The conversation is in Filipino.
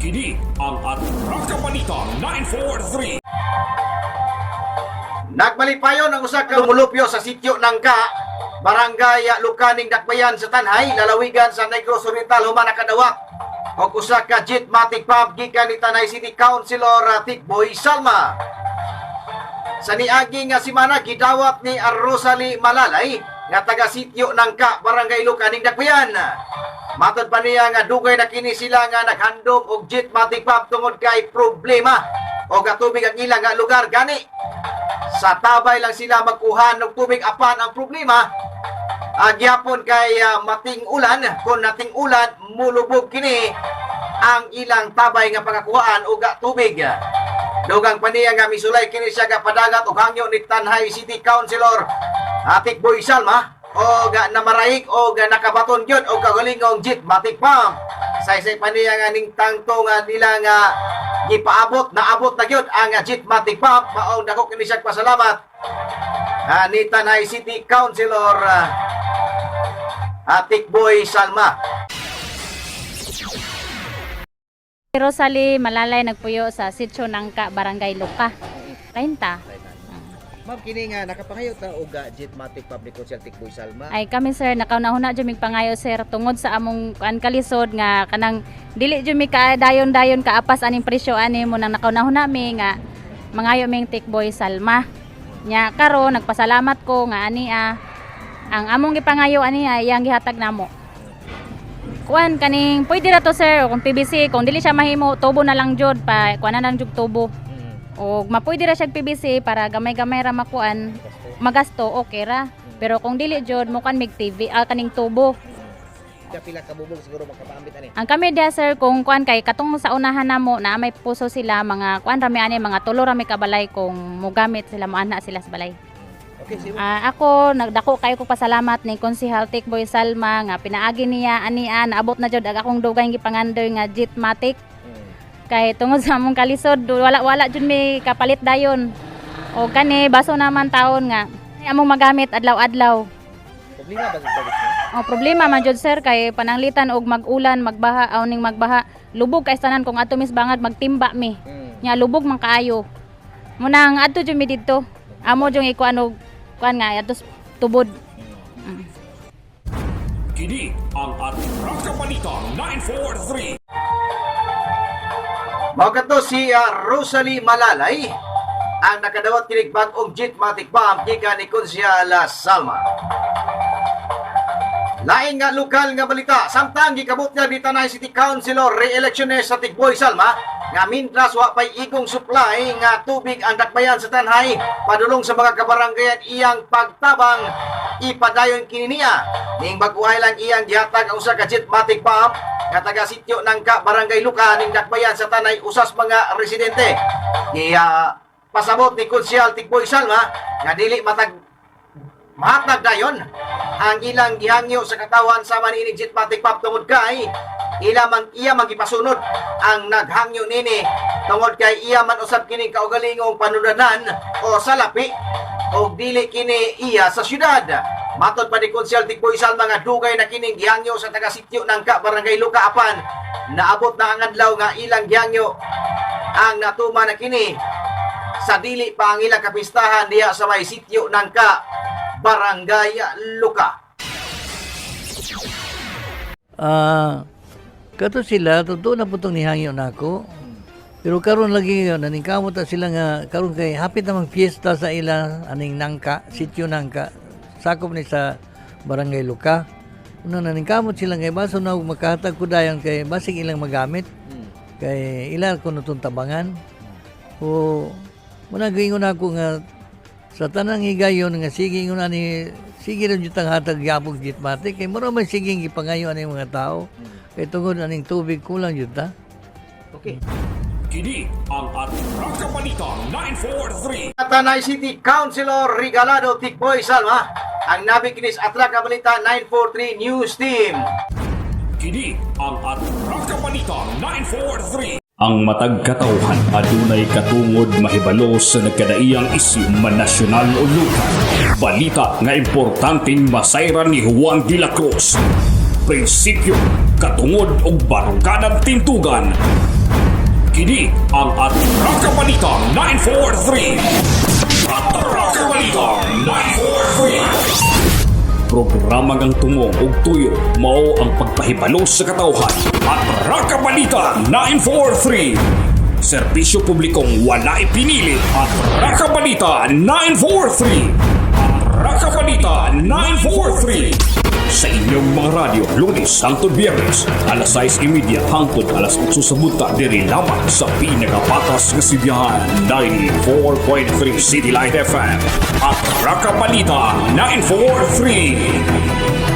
Kini ang Atraka Balita 943. Nagbalipayon ang usa ka lumulupyo sa sitio ng Barangay Lukaning Dakbayan sa Tanhay, lalawigan sa Negros Oriental human nakadawat. Og usa ka jeep matic pub gikan ni Tanay City Councilor Tikboy Salma. Sa niagi nga semana gidawat ni Rosalie Malalay nga taga sitio ng Barangay Lukaning Dakbayan. Matod pa niya nga dugay na kini sila nga naghandom og jeep matic pub tungod kay problema o gatubig ang ilang nga lugar gani. Sa tabay lang sila magkuhan ng tubig apan ang problema agyapon kay mating ulan. Kung nating ulan mulubog kini ang ilang tabay nga pagakuhaan og tubig. Dugang pa niya nga misulay kini siya nga padagat og hangyo ni Tanhay City Councilor Tikboy Salma o namarahig o nakabaton gyud og kagalingong jeep matic pump. Say pa niya nga ning tangto nga nila nga gipaabot naabot na gyud ang jeep matic pump. Maong dako kini siya pasalamat ni Tanay City Councilor Tikboy Salma. Rosalie Malalay nagpuyo sa Sitio Nangka, Barangay Luka. 30. Ma'am, kini nga nakapangayo ta og jeep matic public social Tikboy Salma. Ay kami sir, nakaunahuna jud mig pangayo sir tungod sa among kuan kalisod nga kanang dili jud mi ka dayon-dayon kaapas aning presyo ani mo nang nakaunahuna mi nga mangayo ming Tikboy Salma. Nya karon nagpasalamat ko nga ani ang among gipangayo ani iyang gihatag namo. Kuan kaning pwede ra to sir kung PVC kung dili siya mahimo tubo na lang jud pa kuanan lang jud tubo. O mapwede ra siya PVC para gamay-gamay ra makuan magasto okay ra. Pero kung dili jud mo kan mig TV kaning tubo. Kapila ka bubog siguro makapaambit ani. Ang kami dia sir kung kuan kay katong sa unahan namo na may puso sila mga kuan rami ani mga tulo rami ka balay kung mogamit sila moana sila sa balay. Okay, sige. Ako nagdako kayo ko pasalamat ni Konsehal Tikboy Salma nga pinaagi niya ania naabot na jud akong dugay gipangander nga jeep matic. Kay tungod sa among kalisod wala jud mi kapalit dayon. O kani baso naman taon nga among magamit adlaw-adlaw. Problema ba sa service mo? O problema man jud sir kay pananglitan og mag-ulan, magbaha, awning magbaha, lubog kay tanan kung ato mis bangad magtimba mi. Nya lubog man kaayo. Munang adto jud mi didto. Amo jung ikuan og kuan nga atos tubod. Kini ang Atraka Balita 943. Mao kadto si Rosalie Malalay ang nakadawat kinig bag-ong jeep matic pump gikan ni Konsehal Salma. Laing nga lokal nga balita, samtang gikabot nga ni Tanay City Councilor re-electionist sa Tikboy Salma nga mintras wa pay igong supply nga tubig ang dakbayan sa Tanhay padulong sa mga kabaranggayan iyang pagtabang ipadayon kini niya. Ning baguhay lang iyang gihatag ang usa ka jeep matic pump nga taga sitio ng Barangay Luka ning dakbayan sa Tanay usas mga residente. Pasabot ni Konsehal Tikboy Salma nga dili mahatag dayon ang ilang gihangyo sa katawan sa maninig jeep matic pump tungod kay iya man gipasunod ang naghangyo nini tungod kay iya man usab kini kaugalingong panudanan o salapi o dili kini iya sa syudad. Matod pa ni Konsehal Tikboy Salma nga dugay na kining gihangyo sa taga sitio ng Barangay Luka apan naabot na ang adlaw nga ilang gihangyo ang natuma na kini sa dili pa ang ilang kapistahan diha sa may sityo ng Barangay Luka. Kato sila, totoo na po itong nihangyo na ako. Pero karon lagi naningkamot na sila nga, karon kay hapit namang fiesta sa ila, aning Nangka, sityo Nangka, sakop ni sa Barangay Luka. Unang naningkamot sila kay baso na makahatag ko dayon kay basig ilang magamit. Kay ilan ko nutong tabangan. O, muna gingon ako nga, sa tanang higayon nga sige nga ni sige rin jutang hatag yapog jeep matic kay mura man sige gipangayo ani mga tao kay tungod aning tubig kulang jud ta. Okay. Kini ang Atraka Balita 943. Tanay City Councilor Regalado Tikboy Salma ang nabikinis Atraka Balita 943 News Team. Kini ang Atraka Balita 943. Ang matag katawhan adunay katungod mahibalo sa nagkadaiyang isyu man nasyonal o lokal. Balita nga importanteng masayran ni Juan de la Cruz. Prinsipyo, katungod ug baruganan tintugan. Kini ang Atraka Balita 943. Atraka Balita 943. Programa ngang tumong ug tuyo mao ang pagpahibalo sa katawhan. Atraka Balita 943. Serbisyo publikong walay pinili. Atraka Balita 943. Atraka Balita 943. Sa inyong mga radyo, Lunes hangtod Biyernes, alas 6:30 hangtod alas 8 sa buta diri lamang sa pinakapatas nga sibiyahan 94.3 City Light FM. Atraka Balita 943.